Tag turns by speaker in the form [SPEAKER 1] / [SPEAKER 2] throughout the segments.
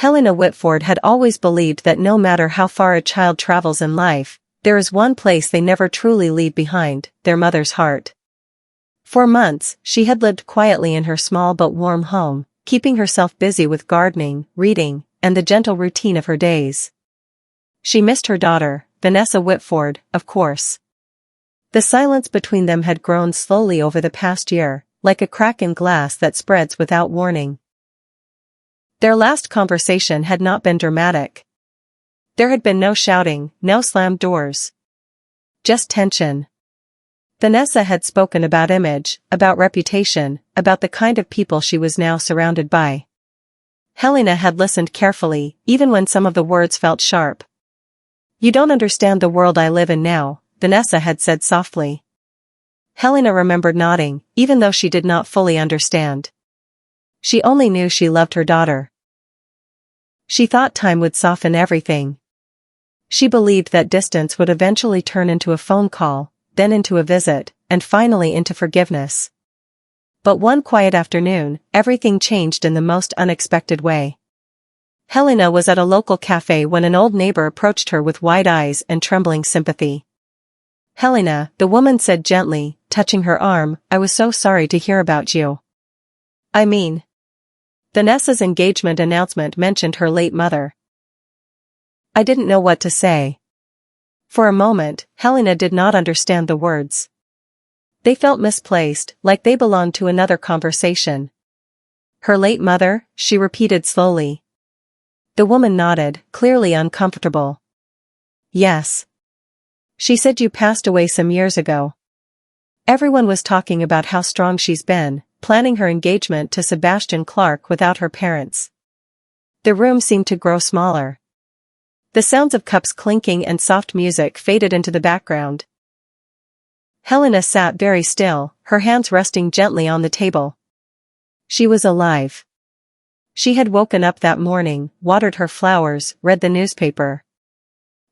[SPEAKER 1] Helena Whitford had always believed that no matter how far a child travels in life, there is one place they never truly leave behind, their mother's heart. For months, she had lived quietly in her small but warm home, keeping herself busy with gardening, reading, and the gentle routine of her days. She missed her daughter, Vanessa Whitford, of course. The silence between them had grown slowly over the past year, like a crack in glass that spreads without warning. Their last conversation had not been dramatic. There had been no shouting, no slammed doors. Just tension. Vanessa had spoken about image, about reputation, about the kind of people she was now surrounded by. Helena had listened carefully, even when some of the words felt sharp. "You don't understand the world I live in now," Vanessa had said softly. Helena remembered nodding, even though she did not fully understand. She only knew she loved her daughter. She thought time would soften everything. She believed that distance would eventually turn into a phone call, then into a visit, and finally into forgiveness. But one quiet afternoon, everything changed in the most unexpected way. Helena was at a local cafe when an old neighbor approached her with wide eyes and trembling sympathy. "Helena," the woman said gently, touching her arm, "I was so sorry to hear about you." "I mean..." Vanessa's engagement announcement mentioned her late mother. "I didn't know what to say." For a moment, Helena did not understand the words. They felt misplaced, like they belonged to another conversation. "Her late mother?" she repeated slowly. The woman nodded, clearly uncomfortable. "Yes. She said you passed away some years ago." Everyone was talking about how strong she's been, planning her engagement to Sebastian Clarke without her parents. The room seemed to grow smaller. The sounds of cups clinking and soft music faded into the background. Helena sat very still, her hands resting gently on the table. She was alive. She had woken up that morning, watered her flowers, read the newspaper.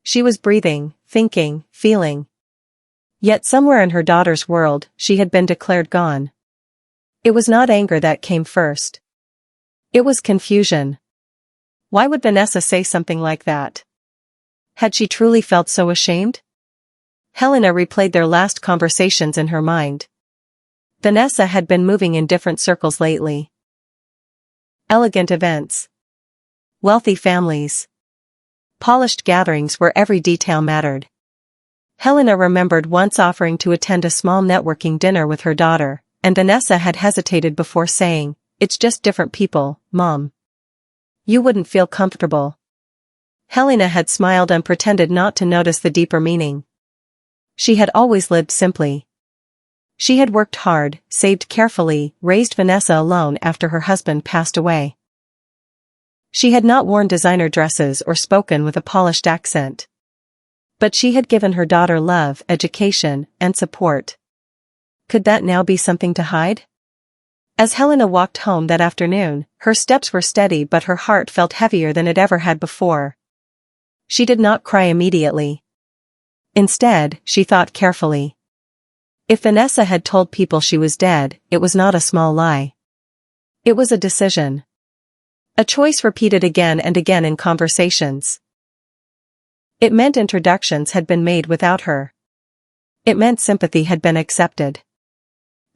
[SPEAKER 1] She was breathing, thinking, feeling. Yet somewhere in her daughter's world, she had been declared gone. It was not anger that came first. It was confusion. Why would Vanessa say something like that? Had she truly felt so ashamed? Helena replayed their last conversations in her mind. Vanessa had been moving in different circles lately. Elegant events. Wealthy families. Polished gatherings where every detail mattered. Helena remembered once offering to attend a small networking dinner with her daughter, and Vanessa had hesitated before saying, "It's just different people, Mom. You wouldn't feel comfortable." Helena had smiled and pretended not to notice the deeper meaning. She had always lived simply. She had worked hard, saved carefully, raised Vanessa alone after her husband passed away. She had not worn designer dresses or spoken with a polished accent. But she had given her daughter love, education, and support. Could that now be something to hide? As Helena walked home that afternoon, her steps were steady but her heart felt heavier than it ever had before. She did not cry immediately. Instead, she thought carefully. If Vanessa had told people she was dead, it was not a small lie. It was a decision. A choice repeated again and again in conversations. It meant introductions had been made without her. It meant sympathy had been accepted.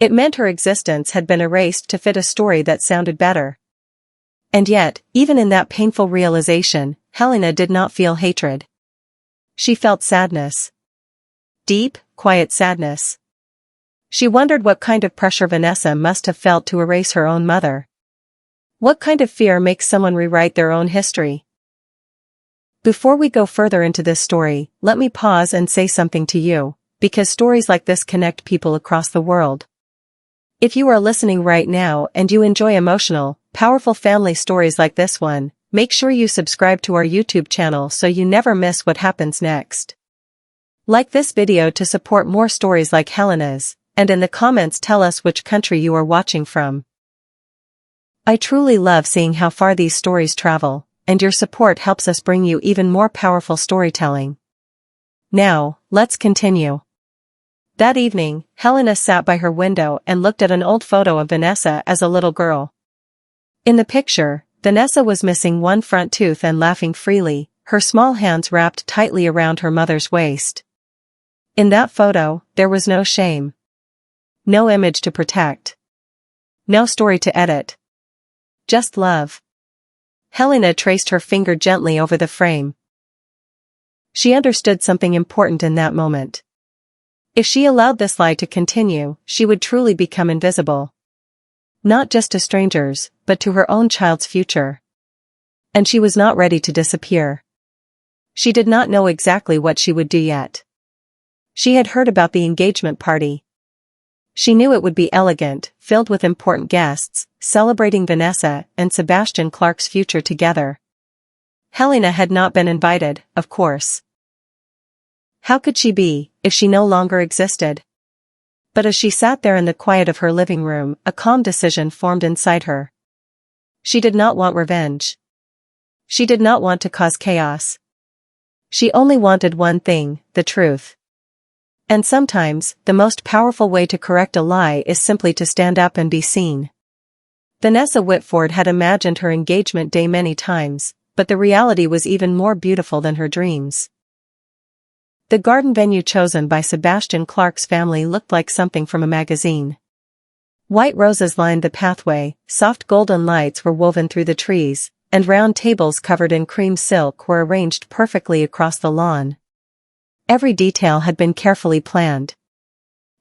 [SPEAKER 1] It meant her existence had been erased to fit a story that sounded better. And yet, even in that painful realization, Helena did not feel hatred. She felt sadness. Deep, quiet sadness. She wondered what kind of pressure Vanessa must have felt to erase her own mother. What kind of fear makes someone rewrite their own history? Before we go further into this story, let me pause and say something to you, because stories like this connect people across the world. If you are listening right now and you enjoy emotional, powerful family stories like this one, make sure you subscribe to our YouTube channel so you never miss what happens next. Like this video to support more stories like Helena's, and in the comments tell us which country you are watching from. I truly love seeing how far these stories travel, and your support helps us bring you even more powerful storytelling. Now, let's continue. That evening, Helena sat by her window and looked at an old photo of Vanessa as a little girl. In the picture, Vanessa was missing one front tooth and laughing freely, her small hands wrapped tightly around her mother's waist. In that photo, there was no shame. No image to protect. No story to edit. Just love. Helena traced her finger gently over the frame. She understood something important in that moment. If she allowed this lie to continue, she would truly become invisible. Not just to strangers, but to her own child's future. And she was not ready to disappear. She did not know exactly what she would do yet. She had heard about the engagement party. She knew it would be elegant, filled with important guests, celebrating Vanessa and Sebastian Clarke's future together. Helena had not been invited, of course. How could she be, if she no longer existed? But as she sat there in the quiet of her living room, a calm decision formed inside her. She did not want revenge. She did not want to cause chaos. She only wanted one thing, the truth. And sometimes, the most powerful way to correct a lie is simply to stand up and be seen. Vanessa Whitford had imagined her engagement day many times, but the reality was even more beautiful than her dreams. The garden venue chosen by Sebastian Clarke's family looked like something from a magazine. White roses lined the pathway, soft golden lights were woven through the trees, and round tables covered in cream silk were arranged perfectly across the lawn. Every detail had been carefully planned.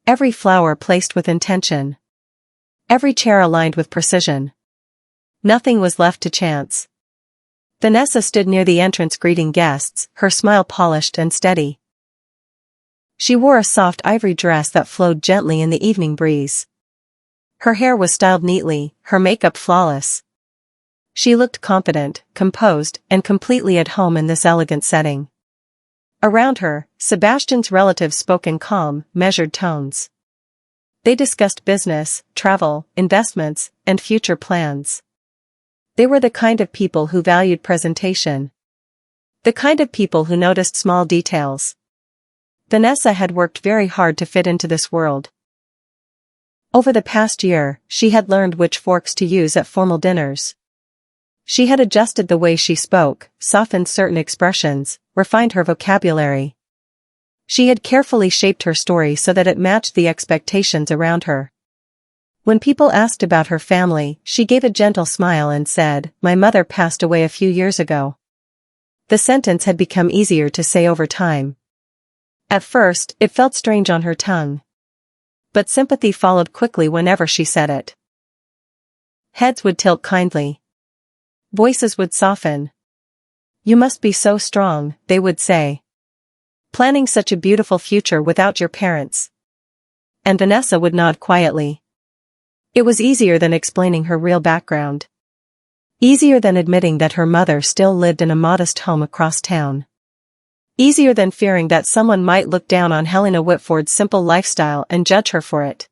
[SPEAKER 1] Every flower placed with intention. Every chair aligned with precision. Nothing was left to chance. Vanessa stood near the entrance greeting guests, her smile polished and steady. She wore a soft ivory dress that flowed gently in the evening breeze. Her hair was styled neatly, her makeup flawless. She looked confident, composed, and completely at home in this elegant setting. Around her, Sebastian's relatives spoke in calm, measured tones. They discussed business, travel, investments, and future plans. They were the kind of people who valued presentation. The kind of people who noticed small details. Vanessa had worked very hard to fit into this world. Over the past year, she had learned which forks to use at formal dinners. She had adjusted the way she spoke, softened certain expressions, refined her vocabulary. She had carefully shaped her story so that it matched the expectations around her. When people asked about her family, she gave a gentle smile and said, "My mother passed away a few years ago." The sentence had become easier to say over time. At first, it felt strange on her tongue. But sympathy followed quickly whenever she said it. Heads would tilt kindly. Voices would soften. "You must be so strong," they would say. "Planning such a beautiful future without your parents." And Vanessa would nod quietly. It was easier than explaining her real background. Easier than admitting that her mother still lived in a modest home across town. Easier than fearing that someone might look down on Helena Whitford's simple lifestyle and judge her for it.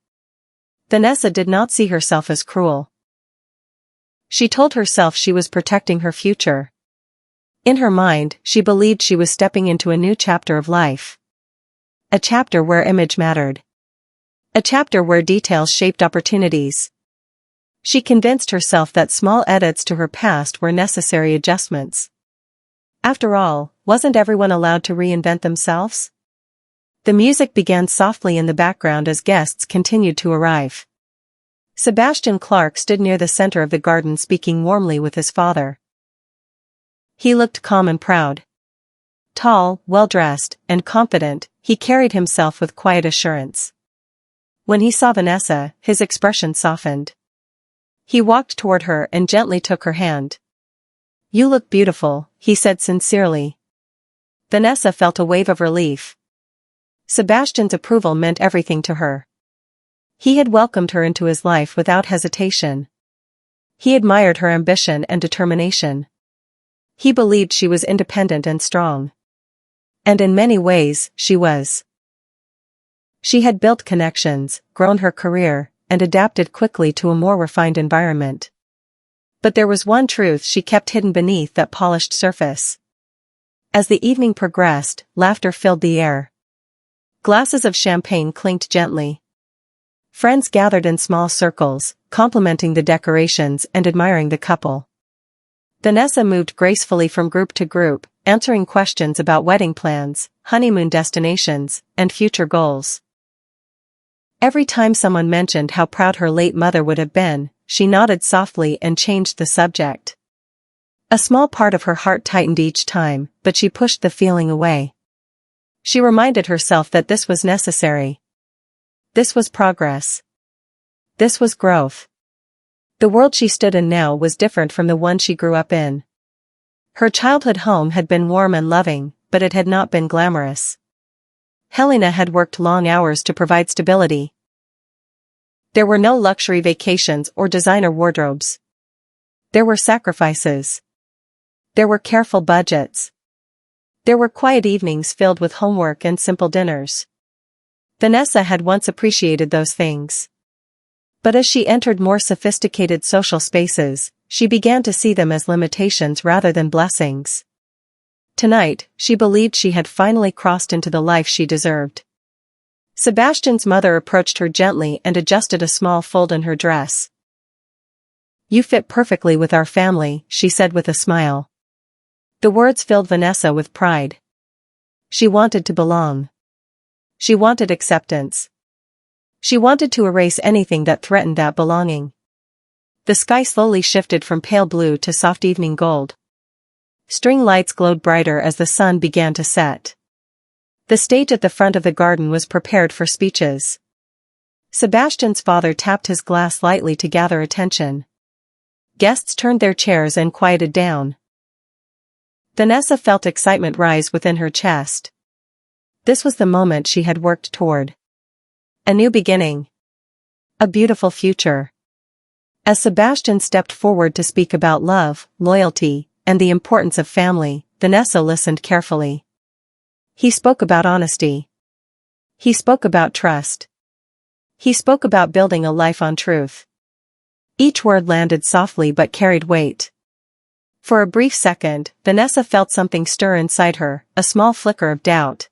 [SPEAKER 1] Vanessa did not see herself as cruel. She told herself she was protecting her future. In her mind, she believed she was stepping into a new chapter of life. A chapter where image mattered. A chapter where details shaped opportunities. She convinced herself that small edits to her past were necessary adjustments. After all, wasn't everyone allowed to reinvent themselves? The music began softly in the background as guests continued to arrive. Sebastian Clarke stood near the center of the garden speaking warmly with his father. He looked calm and proud. Tall, well-dressed, and confident, he carried himself with quiet assurance. When he saw Vanessa, his expression softened. He walked toward her and gently took her hand. "You look beautiful," he said sincerely. Vanessa felt a wave of relief. Sebastian's approval meant everything to her. He had welcomed her into his life without hesitation. He admired her ambition and determination. He believed she was independent and strong. And in many ways, she was. She had built connections, grown her career, and adapted quickly to a more refined environment. But there was one truth she kept hidden beneath that polished surface. As the evening progressed, laughter filled the air. Glasses of champagne clinked gently. Friends gathered in small circles, complimenting the decorations and admiring the couple. Vanessa moved gracefully from group to group, answering questions about wedding plans, honeymoon destinations, and future goals. Every time someone mentioned how proud her late mother would have been, she nodded softly and changed the subject. A small part of her heart tightened each time, but she pushed the feeling away. She reminded herself that this was necessary. This was progress. This was growth. The world she stood in now was different from the one she grew up in. Her childhood home had been warm and loving, but it had not been glamorous. Helena had worked long hours to provide stability. There were no luxury vacations or designer wardrobes. There were sacrifices. There were careful budgets. There were quiet evenings filled with homework and simple dinners. Vanessa had once appreciated those things. But as she entered more sophisticated social spaces, she began to see them as limitations rather than blessings. Tonight, she believed she had finally crossed into the life she deserved. Sebastian's mother approached her gently and adjusted a small fold in her dress. "You fit perfectly with our family," she said with a smile. The words filled Vanessa with pride. She wanted to belong. She wanted acceptance. She wanted to erase anything that threatened that belonging. The sky slowly shifted from pale blue to soft evening gold. String lights glowed brighter as the sun began to set. The stage at the front of the garden was prepared for speeches. Sebastian's father tapped his glass lightly to gather attention. Guests turned their chairs and quieted down. Vanessa felt excitement rise within her chest. This was the moment she had worked toward. A new beginning. A beautiful future. As Sebastian stepped forward to speak about love, loyalty, and the importance of family, Vanessa listened carefully. He spoke about honesty. He spoke about trust. He spoke about building a life on truth. Each word landed softly but carried weight. For a brief second, Vanessa felt something stir inside her, a small flicker of doubt.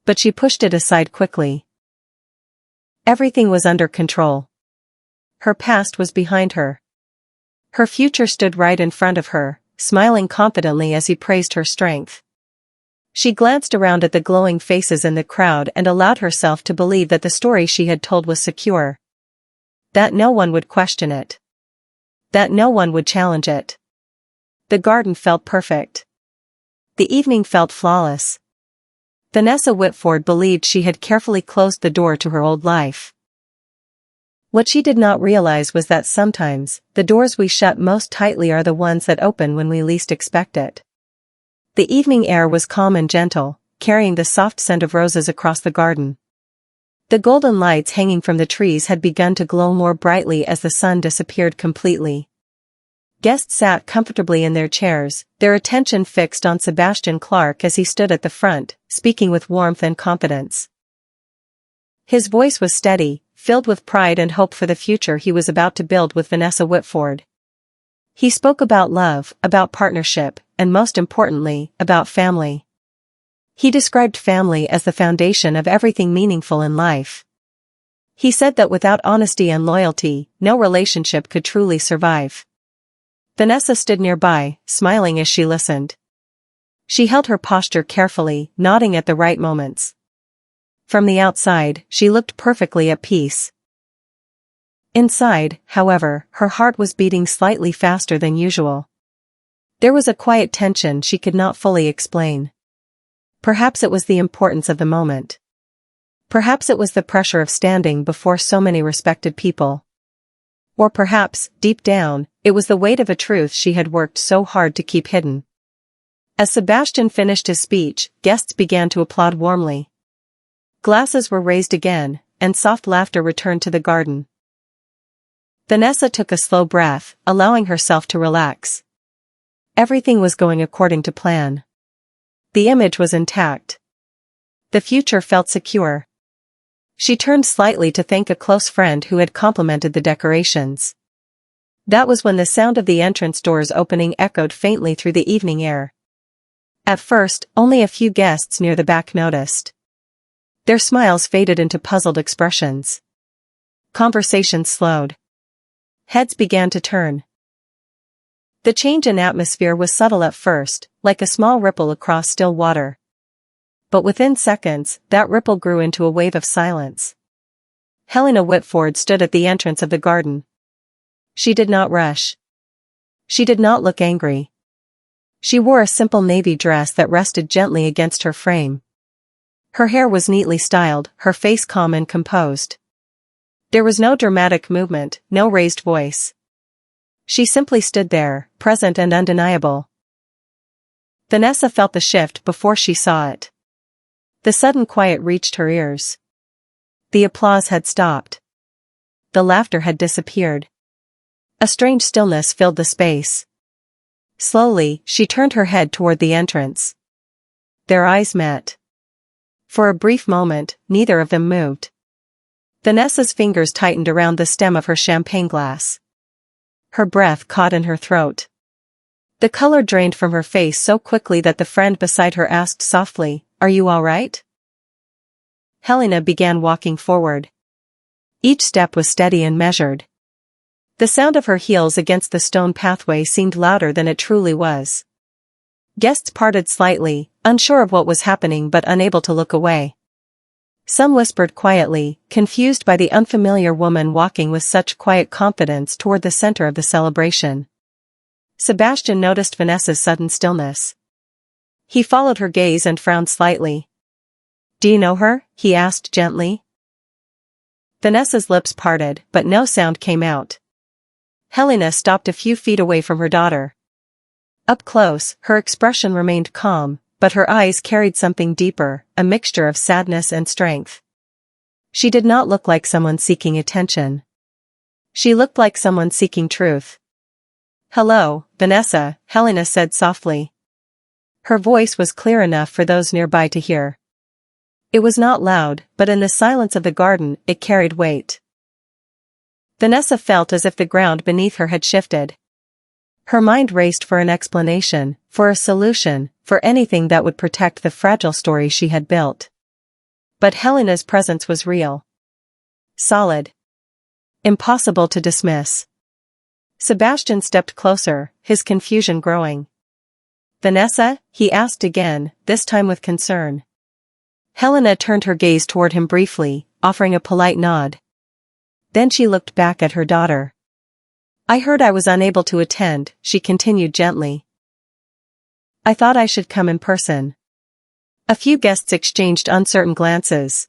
[SPEAKER 1] But she pushed it aside quickly. Everything was under control. Her past was behind her. Her future stood right in front of her, smiling confidently as he praised her strength. She glanced around at the glowing faces in the crowd and allowed herself to believe that the story she had told was secure. That no one would question it. That no one would challenge it. The garden felt perfect. The evening felt flawless. Vanessa Whitford believed she had carefully closed the door to her old life. What she did not realize was that sometimes, the doors we shut most tightly are the ones that open when we least expect it. The evening air was calm and gentle, carrying the soft scent of roses across the garden. The golden lights hanging from the trees had begun to glow more brightly as the sun disappeared completely. Guests sat comfortably in their chairs, their attention fixed on Sebastian Clarke as he stood at the front, speaking with warmth and confidence. His voice was steady, filled with pride and hope for the future he was about to build with Vanessa Whitford. He spoke about love, about partnership, and most importantly, about family. He described family as the foundation of everything meaningful in life. He said that without honesty and loyalty, no relationship could truly survive. Vanessa stood nearby, smiling as she listened. She held her posture carefully, nodding at the right moments. From the outside, she looked perfectly at peace. Inside, however, her heart was beating slightly faster than usual. There was a quiet tension she could not fully explain. Perhaps it was the importance of the moment. Perhaps it was the pressure of standing before so many respected people. Or perhaps, deep down, it was the weight of a truth she had worked so hard to keep hidden. As Sebastian finished his speech, guests began to applaud warmly. Glasses were raised again, and soft laughter returned to the garden. Vanessa took a slow breath, allowing herself to relax. Everything was going according to plan. The image was intact. The future felt secure. She turned slightly to thank a close friend who had complimented the decorations. That was when the sound of the entrance doors opening echoed faintly through the evening air. At first, only a few guests near the back noticed. Their smiles faded into puzzled expressions. Conversations slowed. Heads began to turn. The change in atmosphere was subtle at first, like a small ripple across still water. But within seconds, that ripple grew into a wave of silence. Helena Whitford stood at the entrance of the garden. She did not rush. She did not look angry. She wore a simple navy dress that rested gently against her frame. Her hair was neatly styled, her face calm and composed. There was no dramatic movement, no raised voice. She simply stood there, present and undeniable. Vanessa felt the shift before she saw it. The sudden quiet reached her ears. The applause had stopped. The laughter had disappeared. A strange stillness filled the space. Slowly, she turned her head toward the entrance. Their eyes met. For a brief moment, neither of them moved. Vanessa's fingers tightened around the stem of her champagne glass. Her breath caught in her throat. The color drained from her face so quickly that the friend beside her asked softly, "Are you all right?" Helena began walking forward. Each step was steady and measured. The sound of her heels against the stone pathway seemed louder than it truly was. Guests parted slightly, unsure of what was happening but unable to look away. Some whispered quietly, confused by the unfamiliar woman walking with such quiet confidence toward the center of the celebration. Sebastian noticed Vanessa's sudden stillness. He followed her gaze and frowned slightly. "Do you know her?" he asked gently. Vanessa's lips parted, but no sound came out. Helena stopped a few feet away from her daughter. Up close, her expression remained calm, but her eyes carried something deeper, a mixture of sadness and strength. She did not look like someone seeking attention. She looked like someone seeking truth. "Hello, Vanessa," Helena said softly. Her voice was clear enough for those nearby to hear. It was not loud, but in the silence of the garden, it carried weight. Vanessa felt as if the ground beneath her had shifted. Her mind raced for an explanation, for a solution, for anything that would protect the fragile story she had built. But Helena's presence was real. Solid. Impossible to dismiss. Sebastian stepped closer, his confusion growing. "Vanessa?" he asked again, this time with concern. Helena turned her gaze toward him briefly, offering a polite nod. Then she looked back at her daughter. "I heard I was unable to attend," she continued gently. "I thought I should come in person." A few guests exchanged uncertain glances.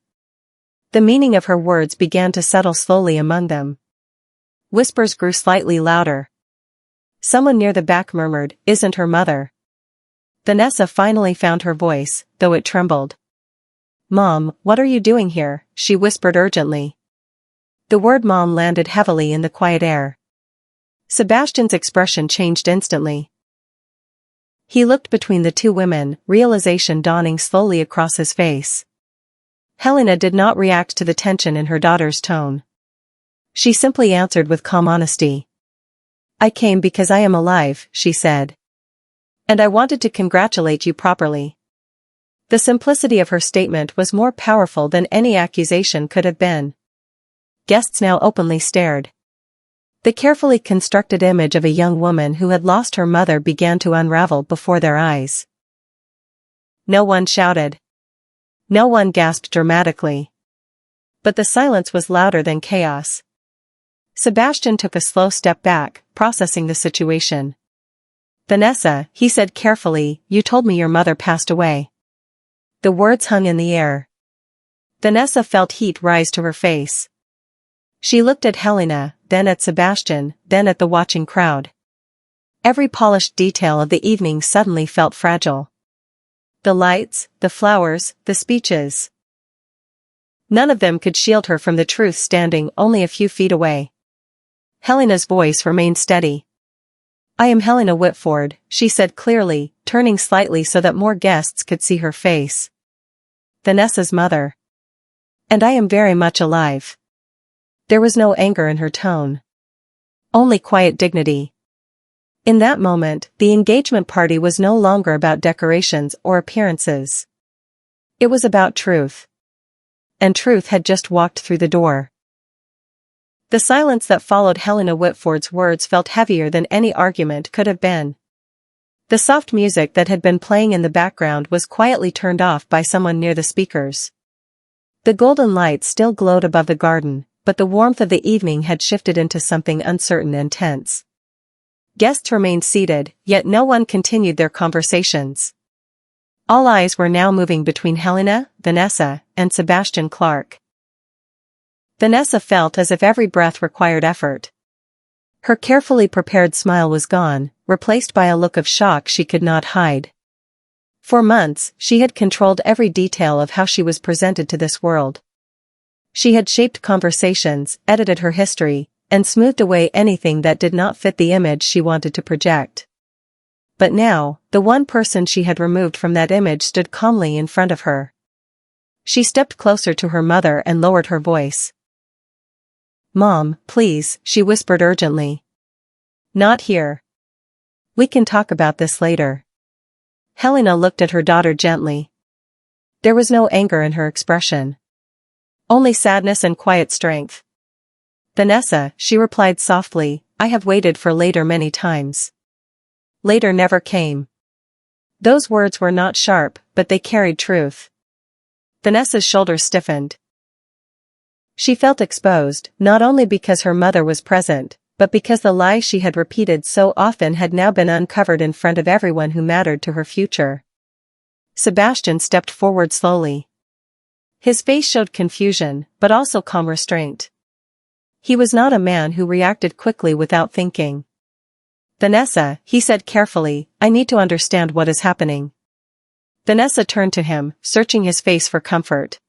[SPEAKER 1] The meaning of her words began to settle slowly among them. Whispers grew slightly louder. Someone near the back murmured, "Isn't her mother?" Vanessa finally found her voice, though it trembled. "Mom, what are you doing here?" she whispered urgently. The word mom landed heavily in the quiet air. Sebastian's expression changed instantly. He looked between the two women, realization dawning slowly across his face. Helena did not react to the tension in her daughter's tone. She simply answered with calm honesty. "I came because I am alive," she said. "And I wanted to congratulate you properly." The simplicity of her statement was more powerful than any accusation could have been. Guests now openly stared. The carefully constructed image of a young woman who had lost her mother began to unravel before their eyes. No one shouted. No one gasped dramatically. But the silence was louder than chaos. Sebastian took a slow step back, processing the situation. "Vanessa," he said carefully, "you told me your mother passed away." The words hung in the air. Vanessa felt heat rise to her face. She looked at Helena, then at Sebastian, then at the watching crowd. Every polished detail of the evening suddenly felt fragile. The lights, the flowers, the speeches. None of them could shield her from the truth standing only a few feet away. Helena's voice remained steady. "I am Helena Whitford," she said clearly, turning slightly so that more guests could see her face. "Vanessa's mother. And I am very much alive." There was no anger in her tone. Only quiet dignity. In that moment, the engagement party was no longer about decorations or appearances. It was about truth. And truth had just walked through the door. The silence that followed Helena Whitford's words felt heavier than any argument could have been. The soft music that had been playing in the background was quietly turned off by someone near the speakers. The golden light still glowed above the garden, but the warmth of the evening had shifted into something uncertain and tense. Guests remained seated, yet no one continued their conversations. All eyes were now moving between Helena, Vanessa, and Sebastian Clarke. Vanessa felt as if every breath required effort. Her carefully prepared smile was gone, replaced by a look of shock she could not hide. For months, she had controlled every detail of how she was presented to this world. She had shaped conversations, edited her history, and smoothed away anything that did not fit the image she wanted to project. But now, the one person she had removed from that image stood calmly in front of her. She stepped closer to her mother and lowered her voice. "Mom, please," she whispered urgently. "Not here. We can talk about this later." Helena looked at her daughter gently. There was no anger in her expression. Only sadness and quiet strength. "Vanessa," she replied softly, "I have waited for later many times. Later never came." Those words were not sharp, but they carried truth. Vanessa's shoulders stiffened. She felt exposed, not only because her mother was present, but because the lies she had repeated so often had now been uncovered in front of everyone who mattered to her future. Sebastian stepped forward slowly. His face showed confusion, but also calm restraint. He was not a man who reacted quickly without thinking. "Vanessa," he said carefully, "I need to understand what is happening." Vanessa turned to him, searching his face for comfort.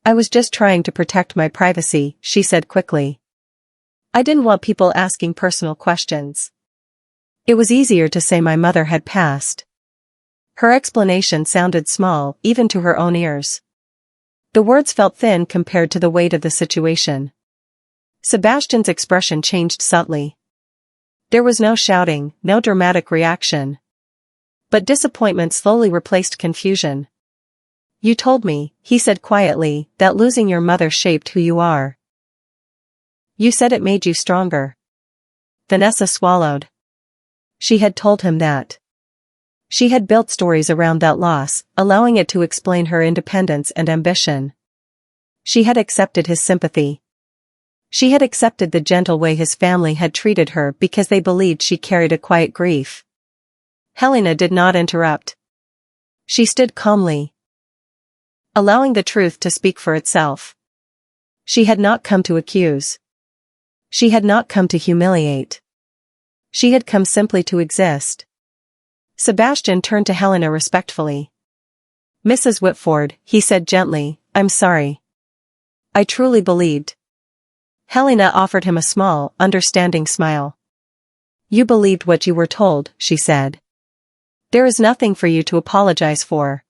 [SPEAKER 1] "I was just trying to protect my privacy," she said quickly. "I didn't want people asking personal questions. It was easier to say my mother had passed." Her explanation sounded small, even to her own ears. The words felt thin compared to the weight of the situation. Sebastian's expression changed subtly. There was no shouting, no dramatic reaction. But disappointment slowly replaced confusion. "You told me," he said quietly, "that losing your mother shaped who you are. You said it made you stronger." Vanessa swallowed. She had told him that. She had built stories around that loss, allowing it to explain her independence and ambition. She had accepted his sympathy. She had accepted the gentle way his family had treated her because they believed she carried a quiet grief. Helena did not interrupt. She stood calmly, allowing the truth to speak for itself. She had not come to accuse. She had not come to humiliate. She had come simply to exist. Sebastian turned to Helena respectfully. "Mrs. Whitford," he said gently, "I'm sorry. I truly believed." Helena offered him a small, understanding smile. "You believed what you were told," she said. "There is nothing for you to apologize for."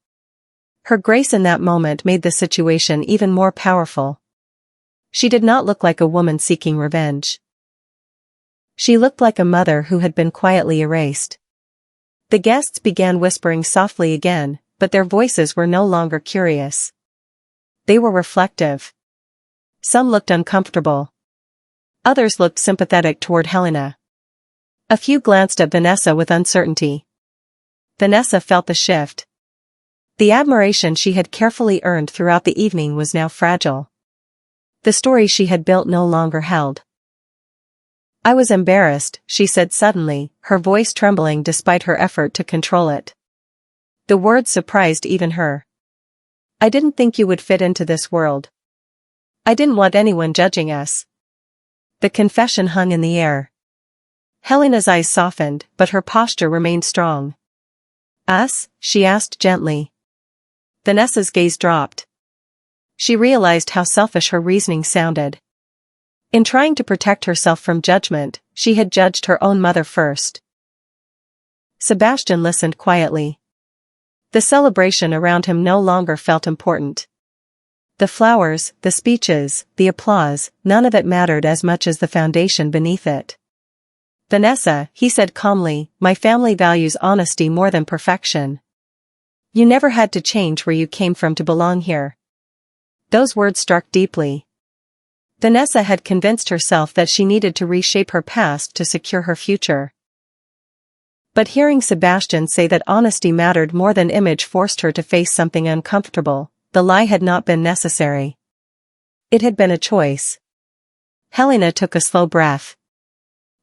[SPEAKER 1] Her grace in that moment made the situation even more powerful. She did not look like a woman seeking revenge. She looked like a mother who had been quietly erased. The guests began whispering softly again, but their voices were no longer curious. They were reflective. Some looked uncomfortable. Others looked sympathetic toward Helena. A few glanced at Vanessa with uncertainty. Vanessa felt the shift. The admiration she had carefully earned throughout the evening was now fragile. The story she had built no longer held. "I was embarrassed," she said suddenly, her voice trembling despite her effort to control it. The words surprised even her. "I didn't think you would fit into this world. I didn't want anyone judging us." The confession hung in the air. Helena's eyes softened, but her posture remained strong. "Us?" she asked gently. Vanessa's gaze dropped. She realized how selfish her reasoning sounded. In trying to protect herself from judgment, she had judged her own mother first. Sebastian listened quietly. The celebration around him no longer felt important. The flowers, the speeches, the applause, none of it mattered as much as the foundation beneath it. "Vanessa," he said calmly, "my family values honesty more than perfection. You never had to change where you came from to belong here." Those words struck deeply. Vanessa had convinced herself that she needed to reshape her past to secure her future. But hearing Sebastian say that honesty mattered more than image forced her to face something uncomfortable. The lie had not been necessary. It had been a choice. Helena took a slow breath.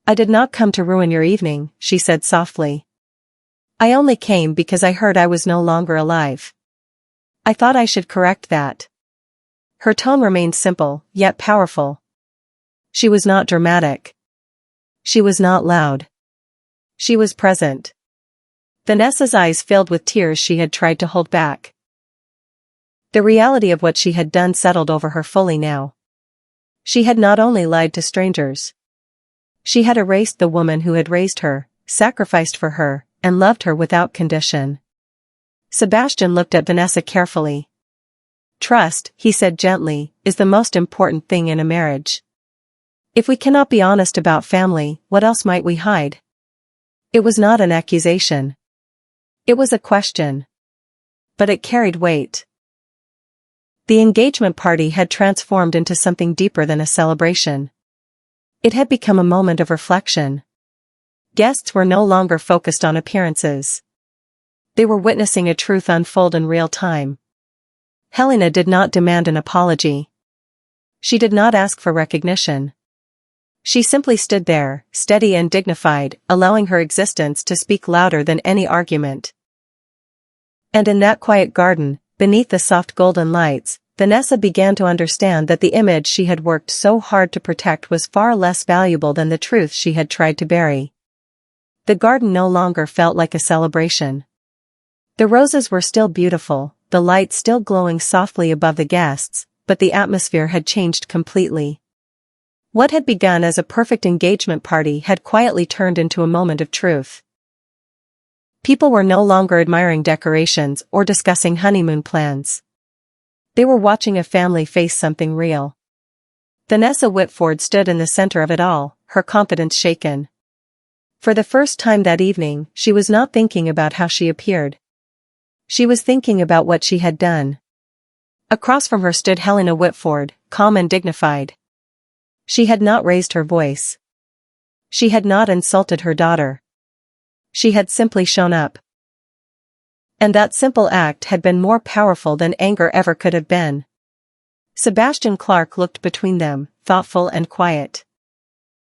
[SPEAKER 1] "I did not come to ruin your evening," she said softly. "I only came because I heard I was no longer alive. I thought I should correct that." Her tone remained simple, yet powerful. She was not dramatic. She was not loud. She was present. Vanessa's eyes filled with tears she had tried to hold back. The reality of what she had done settled over her fully now. She had not only lied to strangers. She had erased the woman who had raised her, sacrificed for her, and loved her without condition. Sebastian looked at Vanessa carefully. "Trust," he said gently, "is the most important thing in a marriage. If we cannot be honest about family, what else might we hide?" It was not an accusation. It was a question. But it carried weight. The engagement party had transformed into something deeper than a celebration. It had become a moment of reflection. Guests were no longer focused on appearances. They were witnessing a truth unfold in real time. Helena did not demand an apology. She did not ask for recognition. She simply stood there, steady and dignified, allowing her existence to speak louder than any argument. And in that quiet garden, beneath the soft golden lights, Vanessa began to understand that the image she had worked so hard to protect was far less valuable than the truth she had tried to bury. The garden no longer felt like a celebration. The roses were still beautiful, the light still glowing softly above the guests, but the atmosphere had changed completely. What had begun as a perfect engagement party had quietly turned into a moment of truth. People were no longer admiring decorations or discussing honeymoon plans. They were watching a family face something real. Vanessa Whitford stood in the center of it all, her confidence shaken. For the first time that evening, she was not thinking about how she appeared. She was thinking about what she had done. Across from her stood Helena Whitford, calm and dignified. She had not raised her voice. She had not insulted her daughter. She had simply shown up. And that simple act had been more powerful than anger ever could have been. Sebastian Clarke looked between them, thoughtful and quiet.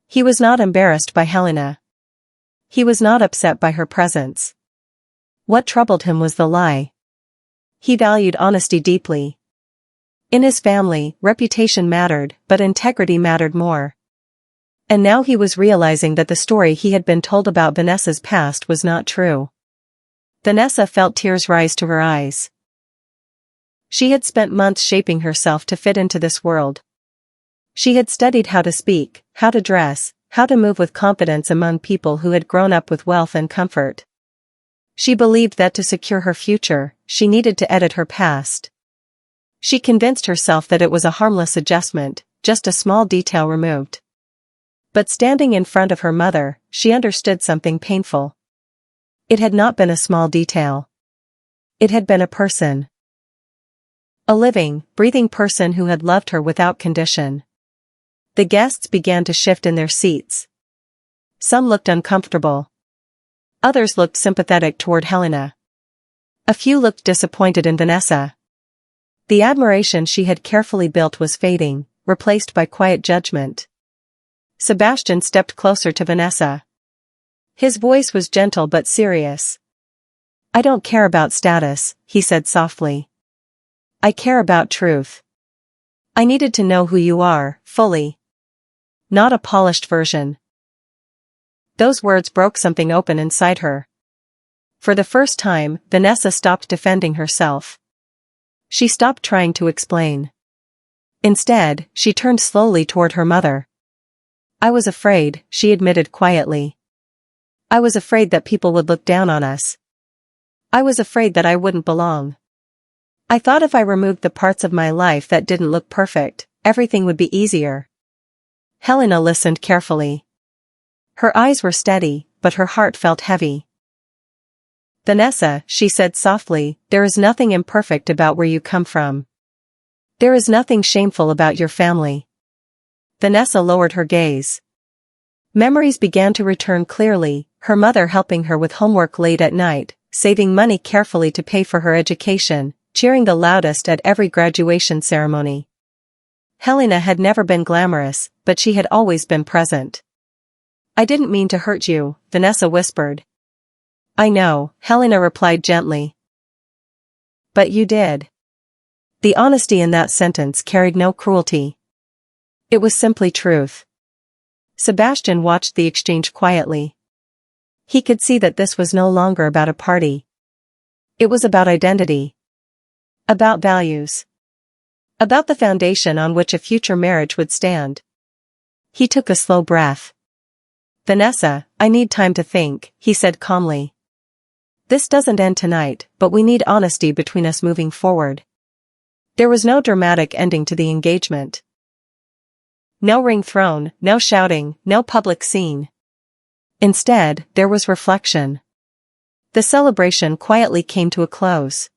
[SPEAKER 1] He was not embarrassed by Helena. He was not upset by her presence. What troubled him was the lie. He valued honesty deeply. In his family, reputation mattered, but integrity mattered more. And now he was realizing that the story he had been told about Vanessa's past was not true. Vanessa felt tears rise to her eyes. She had spent months shaping herself to fit into this world. She had studied how to speak, how to dress, how to move with confidence among people who had grown up with wealth and comfort. She believed that to secure her future, she needed to edit her past. She convinced herself that it was a harmless adjustment, just a small detail removed. But standing in front of her mother, she understood something painful. It had not been a small detail. It had been a person. A living, breathing person who had loved her without condition. The guests began to shift in their seats. Some looked uncomfortable. Others looked sympathetic toward Helena. A few looked disappointed in Vanessa. The admiration she had carefully built was fading, replaced by quiet judgment. Sebastian stepped closer to Vanessa. His voice was gentle but serious. "I don't care about status," he said softly. "I care about truth. I needed to know who you are, fully. Not a polished version." Those words broke something open inside her. For the first time, Vanessa stopped defending herself. She stopped trying to explain. Instead, she turned slowly toward her mother. "I was afraid," she admitted quietly. "I was afraid that people would look down on us. I was afraid that I wouldn't belong. I thought if I removed the parts of my life that didn't look perfect, everything would be easier." Helena listened carefully. Her eyes were steady, but her heart felt heavy. "Vanessa," she said softly, "there is nothing imperfect about where you come from. There is nothing shameful about your family. Vanessa lowered her gaze. Memories began to return clearly, her mother helping her with homework late at night, saving money carefully to pay for her education, cheering the loudest at every graduation ceremony. Helena had never been glamorous, but she had always been present. "I didn't mean to hurt you," Vanessa whispered. "I know," Helena replied gently. "But you did." The honesty in that sentence carried no cruelty. It was simply truth. Sebastian watched the exchange quietly. He could see that this was no longer about a party. It was about identity. About values. About the foundation on which a future marriage would stand. He took a slow breath. "Vanessa, I need time to think," he said calmly. "This doesn't end tonight, but we need honesty between us moving forward." There was no dramatic ending to the engagement. No ring thrown, no shouting, no public scene. Instead, there was reflection. The celebration quietly came to a close.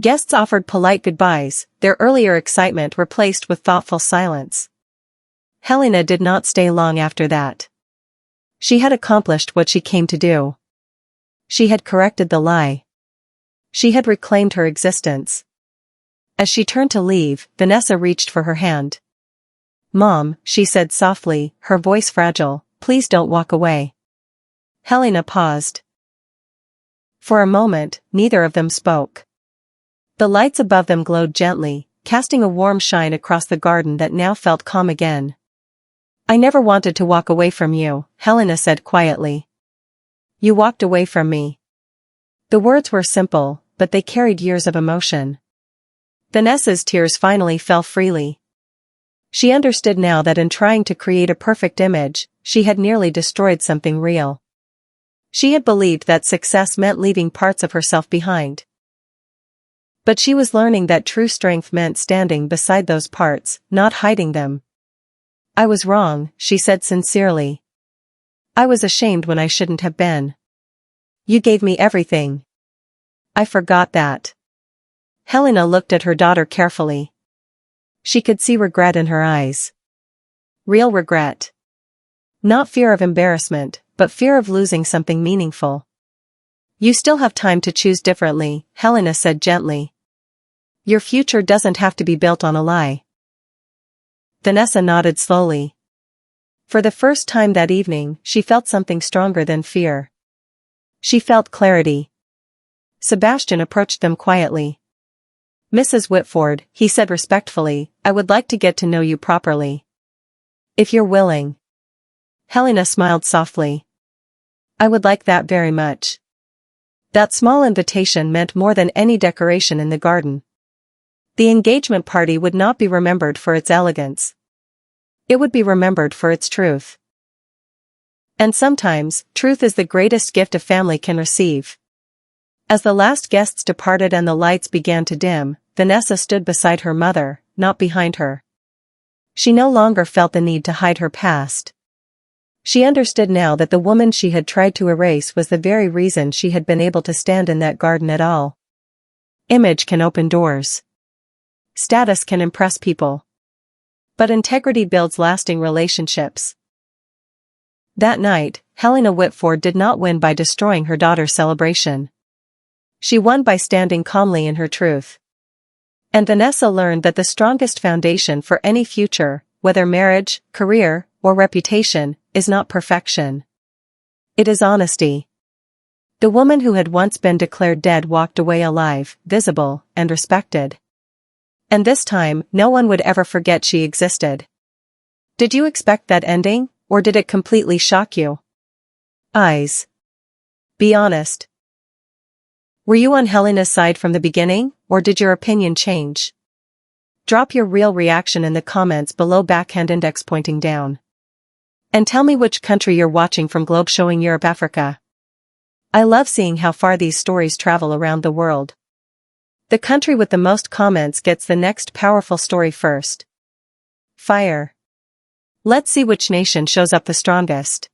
[SPEAKER 1] Guests offered polite goodbyes, their earlier excitement replaced with thoughtful silence. Helena did not stay long after that. She had accomplished what she came to do. She had corrected the lie. She had reclaimed her existence. As she turned to leave, Vanessa reached for her hand. "Mom," she said softly, her voice fragile, "please don't walk away." Helena paused. For a moment, neither of them spoke. The lights above them glowed gently, casting a warm shine across the garden that now felt calm again. "I never wanted to walk away from you," Helena said quietly. "You walked away from me." The words were simple, but they carried years of emotion. Vanessa's tears finally fell freely. She understood now that in trying to create a perfect image, she had nearly destroyed something real. She had believed that success meant leaving parts of herself behind. But she was learning that true strength meant standing beside those parts, not hiding them. "I was wrong," she said sincerely. "I was ashamed when I shouldn't have been. You gave me everything. I forgot that." Helena looked at her daughter carefully. She could see regret in her eyes. Real regret. Not fear of embarrassment, but fear of losing something meaningful. "You still have time to choose differently," Helena said gently. "Your future doesn't have to be built on a lie." Vanessa nodded slowly. For the first time that evening, she felt something stronger than fear. She felt clarity. Sebastian approached them quietly. "Mrs. Whitford," he said respectfully, "I would like to get to know you properly. If you're willing." Helena smiled softly. "I would like that very much." That small invitation meant more than any decoration in the garden. The engagement party would not be remembered for its elegance. It would be remembered for its truth. And sometimes, truth is the greatest gift a family can receive. As the last guests departed and the lights began to dim, Vanessa stood beside her mother, not behind her. She no longer felt the need to hide her past. She understood now that the woman she had tried to erase was the very reason she had been able to stand in that garden at all. Image can open doors. Status can impress people. But integrity builds lasting relationships. That night, Helena Whitford did not win by destroying her daughter's celebration. She won by standing calmly in her truth. And Vanessa learned that the strongest foundation for any future, whether marriage, career, or reputation, is not perfection. It is honesty. The woman who had once been declared dead walked away alive, visible, and respected. And this time, no one would ever forget she existed. Did you expect that ending, or did it completely shock you? Eyes. Be honest. Were you on Helena's side from the beginning, or did your opinion change? Drop your real reaction in the comments below, backhand index pointing down. And tell me which country you're watching from, globe showing Europe, Africa. I love seeing how far these stories travel around the world. The country with the most comments gets the next powerful story first. Fire. Let's see which nation shows up the strongest.